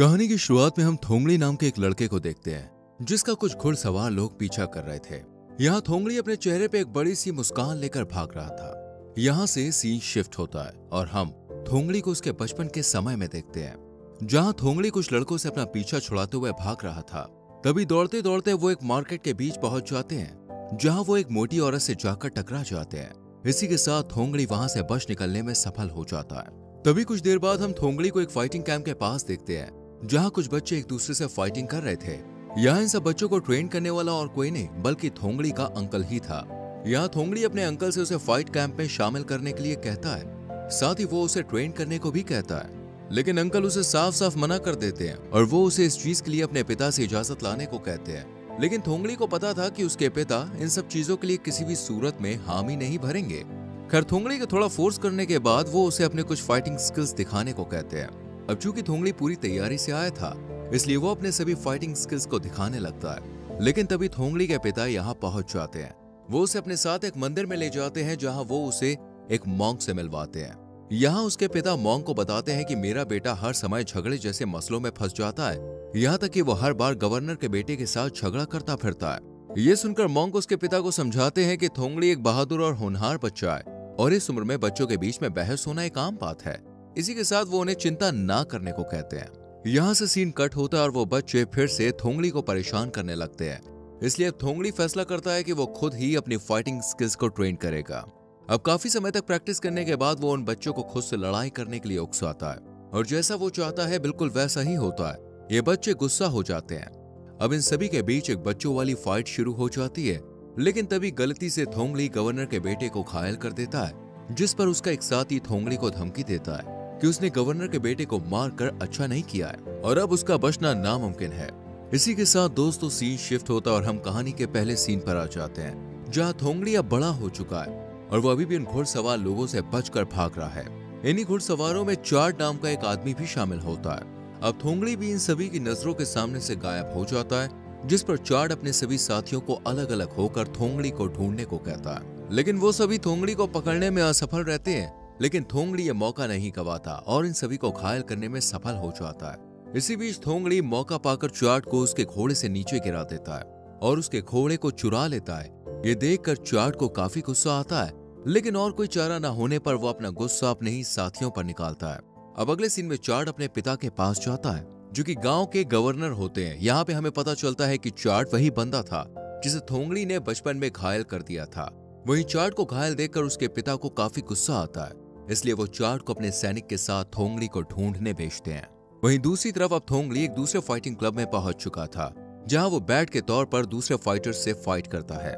कहानी की शुरुआत में हम थोंगली नाम के एक लड़के को देखते हैं जिसका कुछ घुड़सवार लोग पीछा कर रहे थे। यहाँ थोंगली अपने चेहरे पे एक बड़ी सी मुस्कान लेकर भाग रहा था। यहाँ से सीन शिफ्ट होता है और हम थोंगली को उसके बचपन के समय में देखते हैं, जहाँ थोंगली कुछ लड़कों से अपना पीछा छुड़ाते हुए भाग रहा था। तभी दौड़ते दौड़ते वो एक मार्केट के बीच पहुंच जाते हैं, जहाँ वो एक मोटी औरत से जाकर टकरा जाते हैं। इसी के साथ थोंगली वहां से बच निकलने में सफल हो जाता है। तभी कुछ देर बाद हम थोंगली को एक फाइटिंग कैंप के पास देखते हैं, जहाँ कुछ बच्चे एक दूसरे से फाइटिंग कर रहे थे। यहाँ इन सब बच्चों को ट्रेन करने वाला और कोई नहीं बल्कि थोंगली का अंकल ही था। यहाँ थोंगली अपने अंकल से उसे फाइट कैंप में शामिल करने के लिए कहता है, साथ ही वो उसे ट्रेन करने को भी कहता है, लेकिन अंकल उसे साफ साफ मना कर देते हैं और वो उसे इस चीज के लिए अपने पिता से इजाजत लाने को कहते हैं। लेकिन थोंगली को पता था कि उसके पिता इन सब चीजों के लिए किसी भी सूरत में हामी नहीं भरेंगे। खैर थोंगली को थोड़ा फोर्स करने के बाद वो उसे अपने कुछ फाइटिंग स्किल्स दिखाने को कहते हैं। अब चूंकि थोंगली पूरी तैयारी से आया था, इसलिए वो अपने सभी फाइटिंग स्किल्स को दिखाने लगता है। लेकिन तभी थोंगली के पिता यहाँ पहुंच जाते हैं। वो उसे अपने साथ एक मंदिर में ले जाते हैं, जहाँ वो उसे एक मॉन्क से मिलवाते हैं। यहाँ उसके पिता मॉन्क को बताते हैं कि मेरा बेटा हर समय झगड़े जैसे मसलों में फंस जाता है, यहाँ तक कि वो हर बार गवर्नर के बेटे के साथ झगड़ा करता फिरता है। ये सुनकर मॉन्क उसके पिता को समझाते हैं कि थोंगली एक बहादुर और होनहार बच्चा है और इस उम्र में बच्चों के बीच में बहस होना एक आम बात है। इसी के साथ वो उन्हें चिंता ना करने को कहते हैं। यहाँ से सीन कट होता है और वो बच्चे फिर से थोंगली को परेशान करने लगते हैं। इसलिए थोंगली फैसला करता है कि वो खुद ही अपनी फाइटिंग स्किल्स को ट्रेन करेगा। अब काफी समय तक प्रैक्टिस करने के बाद वो उन बच्चों को खुद से लड़ाई करने के लिए उकसाता है और जैसा वो चाहता है बिल्कुल वैसा ही होता है। ये बच्चे गुस्सा हो जाते हैं। अब इन सभी के बीच एक बच्चों वाली फाइट शुरू हो जाती है, लेकिन तभी गलती से थोंगली गवर्नर के बेटे को घायल कर देता है, जिस पर उसका एक साथी थोंगली को धमकी देता है कि उसने गवर्नर के बेटे को मारकर अच्छा नहीं किया है और अब उसका बचना नामुमकिन है। इसी के साथ दोस्तों सीन शिफ्ट होता है और हम कहानी के पहले सीन पर आ जाते हैं, जहाँ थोंगली अब बड़ा हो चुका है और वो अभी भी उन घुड़सवार लोगों से बचकर भाग रहा है। इन्हीं घुड़सवारों में चार्ट नाम का एक आदमी भी शामिल होता है। अब थोंगली भी इन सभी की नजरों के सामने से गायब हो जाता है, जिस पर चार्ट अपने सभी साथियों को अलग अलग होकर थोंगली को ढूंढने को कहता है। लेकिन वो सभी थोंगली को पकड़ने में असफल रहते हैं, लेकिन थोंगली ये मौका नहीं गवाता और इन सभी को घायल करने में सफल हो जाता है। इसी बीच थोंगली मौका पाकर चार्ट को उसके घोड़े से नीचे गिरा देता है और उसके घोड़े को चुरा लेता है। ये देखकर चार्ट को काफी गुस्सा आता है, लेकिन और कोई चारा न होने पर वो अपना गुस्सा अपने ही साथियों पर निकालता है। अब अगले सीन में चार्ट अपने पिता के पास जाता है, जो कि गांव के गवर्नर होते हैं। यहाँ पे हमें पता चलता है कि चार्ट वही बंदा था जिसे थोंगली ने बचपन में घायल कर दिया था। वहीं चार्ट को घायल देखकर उसके पिता को काफी गुस्सा आता है, इसलिए वो चार्ट को अपने सैनिक के साथ थोंगली को ढूंढने भेजते हैं। वहीं दूसरी तरफ अब थोंगली एक दूसरे फाइटिंग क्लब में पहुंच चुका था, जहां वो बैट के तौर पर दूसरे फाइटर्स से फाइट करता है।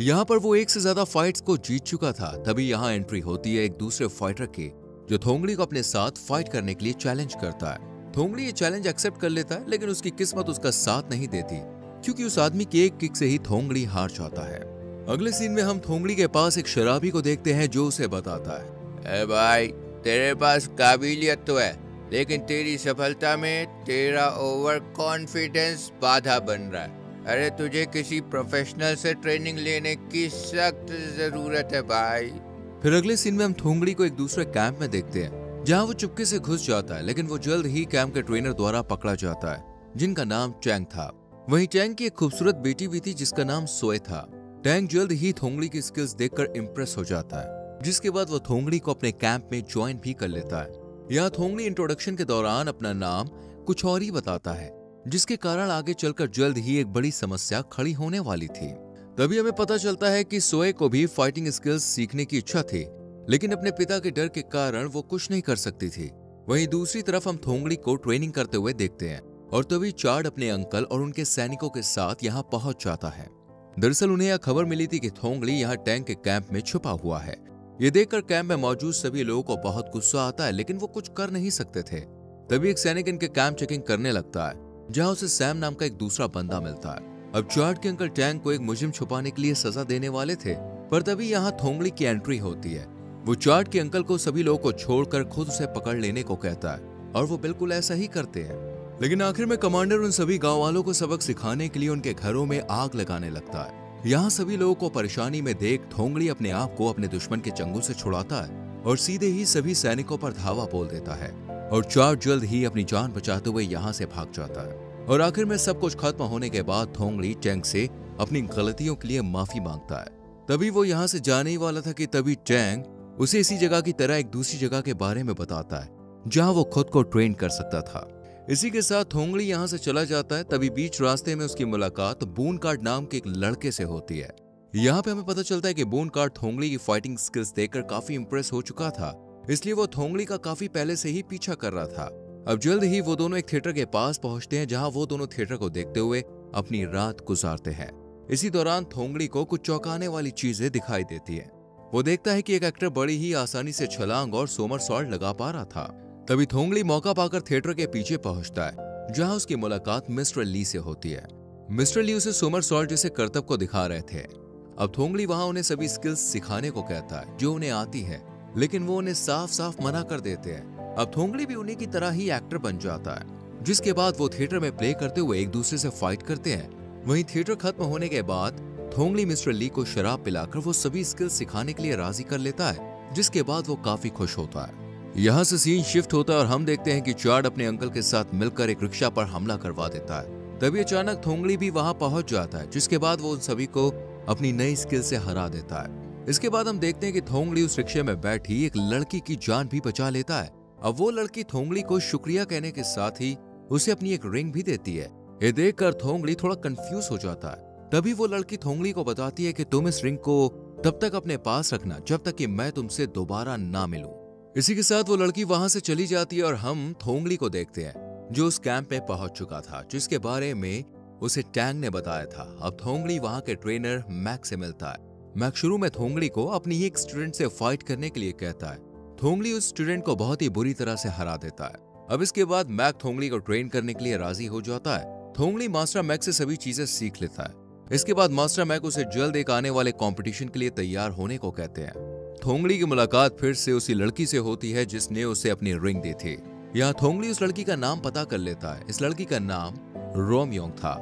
यहाँ पर वो एक से ज्यादा फाइट्स को जीत चुका था। तभी यहाँ एंट्री होती है एक दूसरे फाइटर की, जो थोंगली को अपने साथ फाइट करने के लिए चैलेंज करता है। थोंगली ये चैलेंज एक्सेप्ट कर लेता है, लेकिन उसकी किस्मत उसका साथ नहीं देती, क्योंकि उस आदमी की एक किक से ही थोंगली हार जाता है। अगले सीन में हम थोंगली के पास एक शराबी को देखते हैं, जो उसे बताता है, ए भाई, तेरे पास काबिलियत तो है, लेकिन तेरी सफलता में तेरा ओवर कॉन्फिडेंस बाधा बन रहा है। अरे तुझे किसी प्रोफेशनल से ट्रेनिंग लेने की सख्त जरूरत है भाई। फिर अगले सीन में हम थोंगली को एक दूसरे कैंप में देखते हैं, जहाँ वो चुपके से घुस जाता है, लेकिन वो जल्द ही कैंप के ट्रेनर द्वारा पकड़ा जाता है, जिनका नाम टैंग था। वहीं टैंग की एक खूबसूरत बेटी भी थी, जिसका नाम सोए था। टैंग जल्द ही थोंगली की स्किल्स देखकर इम्प्रेस हो जाता है, जिसके बाद वो थोंगली को अपने कैंप में ज्वाइन भी कर लेता है। यहाँ थोंगली इंट्रोडक्शन के दौरान अपना नाम कुछ और ही बताता है, जिसके कारण आगे चलकर जल्द ही एक बड़ी समस्या खड़ी होने वाली थी। तभी हमें पता चलता है कि सोए को भी फाइटिंग स्किल्स सीखने की इच्छा थी, लेकिन अपने पिता के डर के कारण वो कुछ नहीं कर सकती थी। वहीं दूसरी तरफ हम थोंगली को ट्रेनिंग करते हुए देखते हैं और तभी चार्ट अपने अंकल और उनके सैनिकों के साथ यहाँ पहुंच जाता है। दरअसल उन्हें यह खबर मिली थी कि थोंगली यहाँ टैंग के कैंप में छुपा हुआ है। ये देखकर कैंप में मौजूद सभी लोगों को बहुत गुस्सा आता है, लेकिन वो कुछ कर नहीं सकते थे। तभी एक सैनिक इनके कैंप चेकिंग करने लगता है, जहाँ उसे सैम नाम का एक दूसरा बंदा मिलता है। अब चार्ट के अंकल टैंग को एक मुजरिम छुपाने के लिए सजा देने वाले थे, पर तभी यहाँ थोंगली की एंट्री होती है। वो चार्ट के अंकल को सभी लोगों को छोड़कर खुद उसे पकड़ लेने को कहता है और वो बिल्कुल ऐसा ही करते हैं। लेकिन आखिर में कमांडर उन सभी गाँव वालों को सबक सिखाने के लिए उनके घरों में आग लगाने लगता है। यहाँ सभी लोगों को परेशानी में देख थोंगली अपने आप को अपने दुश्मन के चंगुल से छुड़ाता है और सीधे ही सभी सैनिकों पर धावा बोल देता है। और चार्ट जल्द ही अपनी जान बचाते हुए यहाँ से भाग जाता है। और आखिर में सब कुछ खत्म होने के बाद थोंगली टैंग से अपनी गलतियों के लिए माफी मांगता है। तभी वो यहाँ से जाने ही वाला था कि तभी टैंग उसे इसी जगह की तरह एक दूसरी जगह के बारे में बताता है जहाँ वो खुद को ट्रेन कर सकता था। इसी के साथ थोंगली यहाँ से चला जाता है। तभी बीच रास्ते में उसकी मुलाकात बूनकार्ड नाम के एक लड़के से होती है। यहाँ पे हमें पता चलता है कि बूनकार्ड थोंगली की फाइटिंग स्किल्स देखकर काफी इंप्रेस हो चुका था, इसलिए वो थोंगली का काफी पहले से ही पीछा कर रहा था। अब जल्द ही वो दोनों एक थिएटर के पास पहुंचते हैं जहां वो दोनों थिएटर को देखते हुए अपनी रात गुजारते हैं। इसी दौरान थोंगली को कुछ चौंकाने वाली चीजें दिखाई देती है। वो देखता है कि एक एक्टर बड़ी ही आसानी से छलांग और सोमरसॉल्ट लगा पा रहा था। तभी थोंगली मौका पाकर थिएटर के पीछे पहुंचता है जहां उसकी मुलाकात मिस्टर ली से होती है। मिस्टर ली उसे सोमरसॉल्ट जैसे करतब को दिखा रहे थे। अब थोंगली वहां उन्हें सभी स्किल्स सिखाने को कहता है जो उन्हें आती है, लेकिन वो उन्हें साफ साफ मना कर देते हैं। अब थोंगली भी उन्हीं की तरह ही एक्टर बन जाता है, जिसके बाद वो थिएटर में प्ले करते हुए एक दूसरे से फाइट करते हैं। वहीं थिएटर खत्म होने के बाद थोंगली मिस्टर ली को शराब पिलाकर वो सभी स्किल्स सिखाने के लिए राजी कर लेता है, जिसके बाद वो काफी खुश होता है। यहाँ से सीन शिफ्ट होता है और हम देखते हैं कि चार्ड अपने अंकल के साथ मिलकर एक रिक्शा पर हमला करवा देता है। तभी अचानक थोंगली भी वहां पहुंच जाता है, जिसके बाद वो उन सभी को अपनी नई स्किल से हरा देता है। इसके बाद हम देखते हैं कि थोंगली उस रिक्शे में बैठी एक लड़की की जान भी बचा लेता है। अब वो लड़की थोंगली को शुक्रिया कहने के साथ ही उसे अपनी एक रिंग भी देती है। ये देखकर थोंगली थोड़ा कंफ्यूज हो जाता है। तभी वो लड़की थोंगली को बताती है कि तुम इस रिंग को तब तक अपने पास रखना जब तक कि मैं तुमसे दोबारा ना मिलूं। इसी के साथ वो लड़की वहां से चली जाती है और हम थोंगली को देखते हैं जो उस कैंप में पहुंच चुका था, जिसके बारे में उसे टैंग ने बताया था। अब थोंगली वहां के ट्रेनर मैक से मिलता है। मैक शुरू में थोंगली को अपनी ही एक स्टूडेंट से फाइट करने के लिए कहता है। थोंगली उस स्टूडेंट को बहुत ही बुरी तरह से हरा देता है। अब इसके बाद मैक थोंगली को ट्रेन करने के लिए राजी हो जाता है। थोंगली मास्टर मैक से सभी चीजें सीख लेता है। इसके बाद मास्टर मैक उसे जल्द एक आने वाले कंपटीशन के लिए तैयार होने को कहते हैं। थोंगली की मुलाकात फिर से उसी लड़की से होती है जिसने उसे अपनी रिंग दी थी। यहाँ थोंगली उस लड़की का नाम पता कर लेता है। इस लड़की का नाम रोमयोंग था।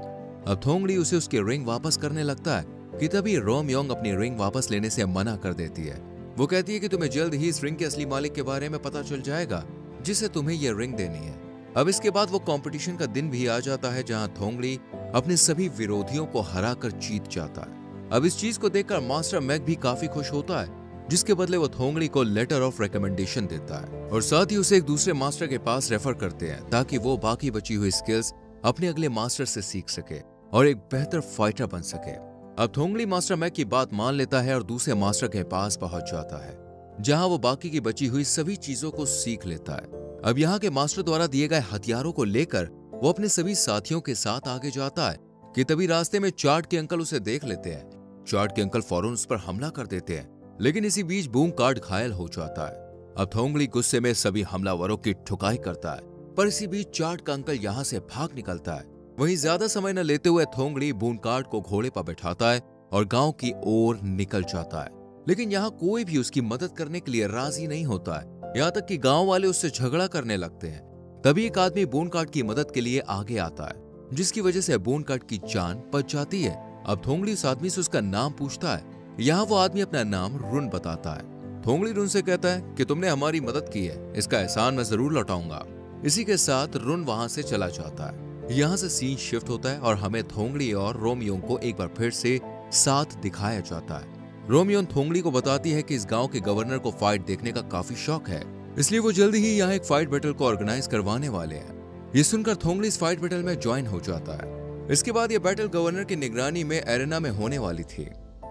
अब थोंगली उसे उसकी रिंग वापस करने लगता है कि तभी रोमयोंग अपनी रिंग वापस लेने से मना कर देती है। वो कहती है कि तुम्हें जल्द ही इस रिंग के असली मालिक के बारे में पता चल जाएगा जिसे तुम्हें यह रिंग देनी है। अब इसके बाद वो कंपटीशन का दिन भी आ जाता है जहां थोंगली अपने सभी विरोधियों को हराकर जीत जाता है। अब इस चीज को देखकर मास्टर मैक भी काफी खुश होता है, जिसके बदले वो थोंगली को लेटर ऑफ रिकमेंडेशन देता है और साथ ही उसे एक दूसरे मास्टर के पास रेफर करते हैं ताकि वो बाकी बची हुई स्किल्स अपने अगले मास्टर से सीख सके और एक बेहतर फाइटर बन सके। अब थोंगली मास्टर मैक की बात मान लेता है और दूसरे मास्टर के पास पहुंच जाता है जहां वो बाकी की बची हुई सभी चीजों को सीख लेता है। अब यहाँ के मास्टर द्वारा दिए गए हथियारों को लेकर वो अपने सभी साथियों के साथ आगे जाता है कि तभी रास्ते में चार्ट के अंकल उसे देख लेते हैं। चार्ट के अंकल फौरन उस पर हमला कर देते हैं, लेकिन इसी बीच बूनकार्ड घायल हो जाता है। अब थोंगली गुस्से में सभी हमलावरों की ठुकाई करता है, पर इसी बीच चार्ट का अंकल यहाँ से भाग निकलता है। वहीं ज्यादा समय न लेते हुए थोंगली बूनकार्ड को घोड़े पर बैठाता है और गांव की ओर निकल जाता है। लेकिन यहाँ कोई भी उसकी मदद करने के लिए राजी नहीं होता है, यहाँ तक कि गांव वाले उससे झगड़ा करने लगते हैं। तभी एक आदमी बूनकार्ड की मदद के लिए आगे आता है, जिसकी वजह से बूनकार्ड की जान बच जाती है। अब थोंगली उस आदमी से उसका नाम पूछता है। यहाँ वो आदमी अपना नाम रुन बताता है। थोंगली रुन से कहता है कि तुमने हमारी मदद की है, इसका एहसान मैं जरूर लौटाऊंगा। इसी के साथ रुन वहां से चला जाता है। यहाँ से सीन शिफ्ट होता है और हमें थोंगली और रोमयोंग को एक बार फिर से साथ दिखाया जाता है। रोमयोंग थोंगली को बताती है कि इस गांव के गवर्नर को फाइट देखने का काफी शौक है, इसलिए वो जल्दी ही यहाँ एक फाइट बैटल को ऑर्गेनाइज करवाने वाले हैं। ये सुनकर थोंगली इस फाइट बैटल में ज्वाइन हो जाता है। इसके बाद ये बैटल गवर्नर की निगरानी में एरेना में होने वाली थी।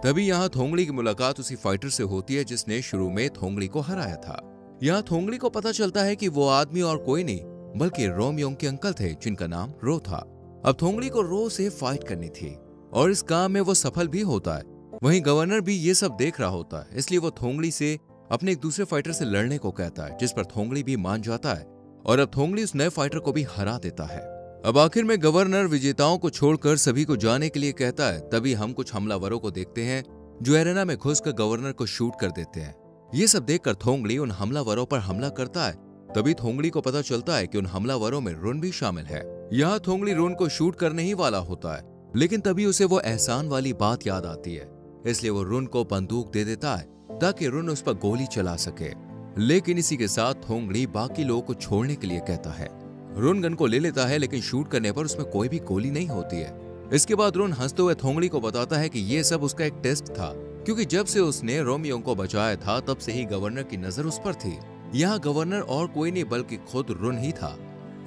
तभी यहाँ थोंगली की मुलाकात उसी फाइटर से होती है जिसने शुरू में थोंगली को हराया था। यहाँ थोंगली को पता चलता है कि वो आदमी और कोई नहीं बल्कि रोमयोंग के अंकल थे, जिनका नाम रो था। अब थोंगली को रो से फाइट करनी थी और इस काम में वो सफल भी होता है। वहीं गवर्नर भी ये सब देख रहा होता है, इसलिए वो थोंगली से अपने एक दूसरे फाइटर से लड़ने को कहता है, जिस पर थोंगली भी मान जाता है और अब थोंगली उस नए फाइटर को भी हरा देता है। अब आखिर में गवर्नर विजेताओं को छोड़कर सभी को जाने के लिए कहता है। तभी हम कुछ हमलावरों को देखते हैं जो एरेना में घुसकर गवर्नर को शूट कर देते हैं। ये सब देखकर थोंगली उन हमलावरों पर हमला करता है। तभी थोंगली को पता चलता है कि उन हमलावरों में रुन भी शामिल है। यहाँ थोंगली रुन को शूट करने ही वाला होता है, लेकिन तभी उसे वो एहसान वाली बात याद आती है, इसलिए वो रुन को बंदूक दे देता है ताकि रुन उस पर गोली चला सके। लेकिन इसी के साथ थोंगड़ी बाकी लोगों को छोड़ने के लिए कहता है। रुन गन को ले लेता है, लेकिन शूट करने पर उसमें कोई भी गोली नहीं होती है। इसके बाद रुन हंसते हुए थोंगड़ी को बताता है कि ये सब उसका एक टेस्ट था, क्योंकि जब से उसने रोमियो को बचाया था तब से ही गवर्नर की नजर उस पर थी। यहाँ गवर्नर और कोई नहीं बल्कि खुद रुन ही था।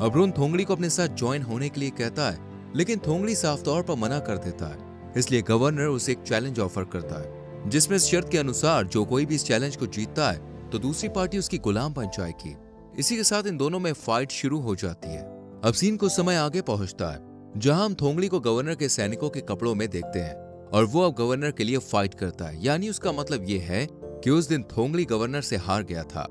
अब रुन थोंगड़ी को अपने साथ ज्वाइन होने के लिए कहता है, लेकिन थोंगड़ी साफ तौर पर मना कर देता है। इसलिए गवर्नर उसे एक चैलेंज ऑफर करता है, जिसमें इस शर्त के अनुसार जो कोई भी इस चैलेंज को जीतता है तो दूसरी पार्टी उसकी गुलाम बन जाएगी। इसी के साथ इन दोनों में फाइट शुरू हो जाती है। अब सीन कुछ समय आगे पहुंचता है, जहां हम थोंगड़ी को गवर्नर के सैनिकों के कपड़ों में देखते हैं और वो अब गवर्नर के लिए फाइट करता है। यानी उसका मतलब ये है कि उस दिन थोंगड़ी गवर्नर से हार गया था।